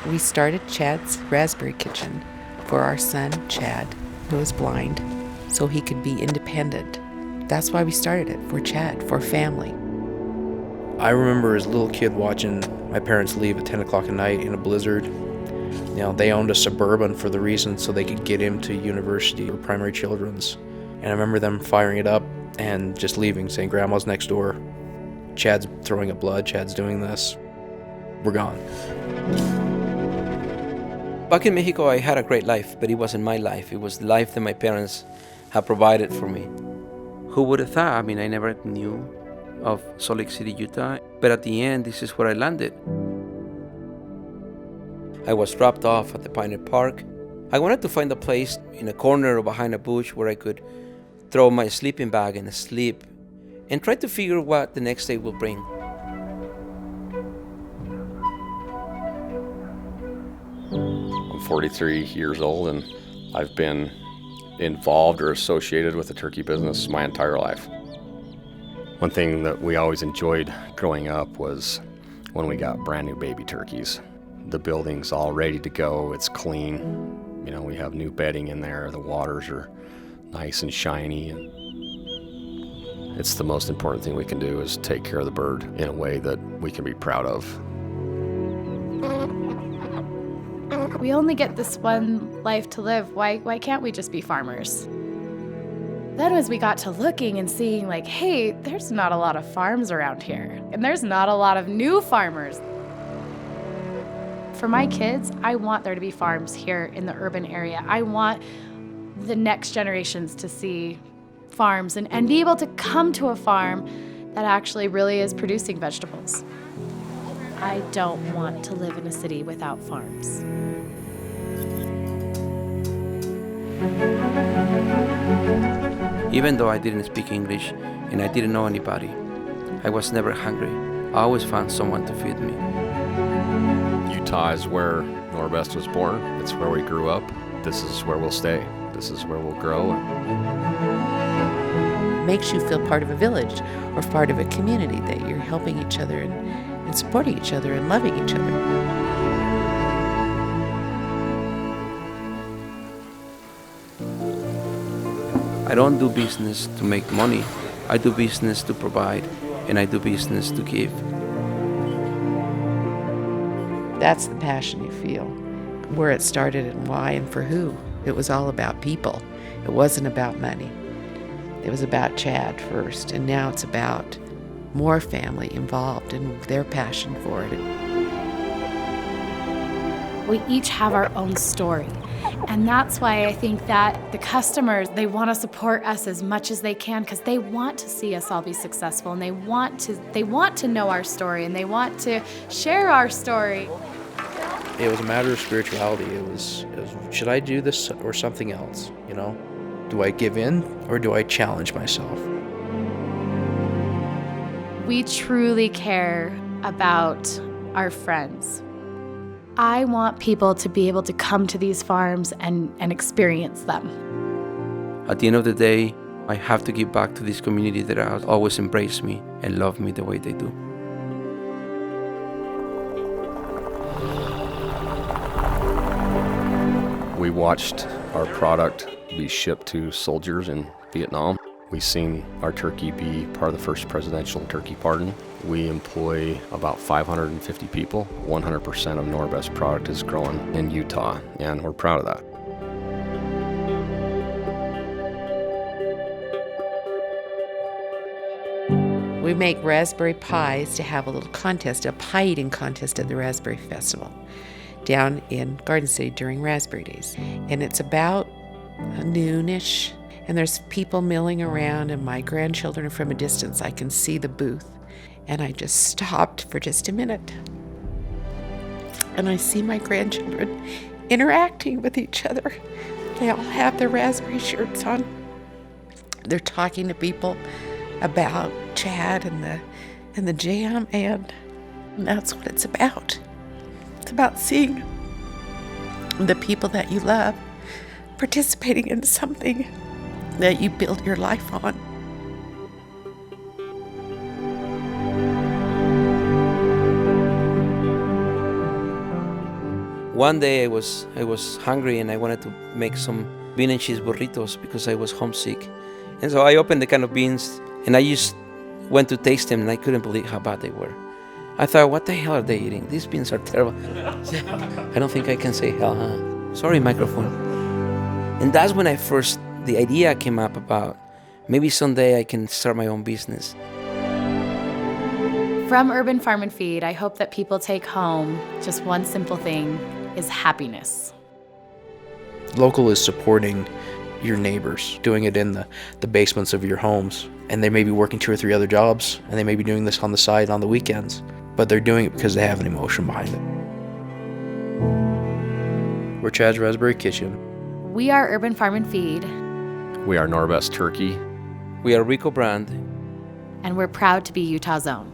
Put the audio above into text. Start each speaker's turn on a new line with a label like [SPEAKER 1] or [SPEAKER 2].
[SPEAKER 1] We started Chad's Raspberry Kitchen for our son, Chad, who was blind, so he could be independent. That's why we started it, for Chad, for family.
[SPEAKER 2] I remember as a little kid watching my parents leave at 10 o'clock at night in a blizzard. You know, they owned a Suburban for the reason so they could get him to university or primary children's. And I remember them firing it up and just leaving, saying, Grandma's next door. Chad's throwing up blood. Chad's doing this. We're gone.
[SPEAKER 3] Back in Mexico, I had a great life, but it wasn't my life. It was the life that my parents had provided for me. Who would have thought? I mean, I never knew of Salt Lake City, Utah, but at the end, this is where I landed. I was dropped off at the Pioneer Park. I wanted to find a place in a corner or behind a bush where I could throw my sleeping bag and sleep and try to figure what the next day will bring.
[SPEAKER 4] I'm 43 years old and I've been involved or associated with the turkey business my entire life. One thing that we always enjoyed growing up was when we got brand new baby turkeys. The building's all ready to go, it's clean. You know, we have new bedding in there, the waters are nice and shiny. And it's the most important thing we can do is take care of the bird in a way that we can be proud of.
[SPEAKER 5] We only get this one life to live. Why can't we just be farmers? Then as we got to looking and seeing like, hey, there's not a lot of farms around here. And there's not a lot of new farmers. For my kids, I want there to be farms here in the urban area. I want the next generations to see farms and be able to come to a farm that actually really is producing vegetables. I don't want to live in a city without farms.
[SPEAKER 3] Even though I didn't speak English and I didn't know anybody, I was never hungry. I always found someone to feed me.
[SPEAKER 4] Utah is where Norbest was born. It's where we grew up. This is where we'll stay. This is where we'll grow.
[SPEAKER 1] It makes you feel part of a village or part of a community, that you're helping each other and supporting each other and loving each other.
[SPEAKER 3] I don't do business to make money. I do business to provide, and I do business to give.
[SPEAKER 1] That's the passion you feel, where it started and why and for who. It was all about people. It wasn't about money. It was about Chad first, and now it's about more family involved and their passion for it.
[SPEAKER 5] We each have our own story. And that's why I think that the customers, they want to support us as much as they can because they want to see us all be successful, and they want to know our story, and they want to share our story.
[SPEAKER 2] It was a matter of spirituality. It was should I do this or something else, you know? Do I give in or do I challenge myself?
[SPEAKER 5] We truly care about our friends. I want people to be able to come to these farms and experience them.
[SPEAKER 3] At the end of the day, I have to give back to this community that has always embraced me and loved me the way they do.
[SPEAKER 4] We watched our product be shipped to soldiers in Vietnam. We've seen our turkey be part of the first presidential turkey pardon. We employ about 550 people. 100% of Norbest product is grown in Utah, and we're proud of that.
[SPEAKER 1] We make raspberry pies to have a little contest, a pie eating contest at the Raspberry Festival down in Garden City during Raspberry Days. And it's about noonish, and there's people milling around, and my grandchildren are from a distance. I can see the booth. And I just stopped for just a minute. And I see my grandchildren interacting with each other. They all have their raspberry shirts on. They're talking to people about Chad and the jam, and that's what it's about. It's about seeing the people that you love participating in something that you build your life on.
[SPEAKER 3] One day I was hungry and I wanted to make some bean and cheese burritos because I was homesick. And so I opened the can of beans and I just went to taste them and I couldn't believe how bad they were. I thought, what the hell are they eating? These beans are terrible. I don't think I can say hell, huh? Sorry, microphone. And that's when the idea came up about maybe someday I can start my own business.
[SPEAKER 5] From Urban Farm and Feed, I hope that people take home just one simple thing, is happiness.
[SPEAKER 2] Local is supporting your neighbors, doing it in the basements of your homes. And they may be working 2 or 3 other jobs, and they may be doing this on the side on the weekends, but they're doing it because they have an emotion behind it. We're Chad's Raspberry Kitchen.
[SPEAKER 5] We are Urban Farm and Feed,
[SPEAKER 4] We are Norbest Turkey.
[SPEAKER 3] We are Rico Brand.
[SPEAKER 5] and we're proud to be Utah's own.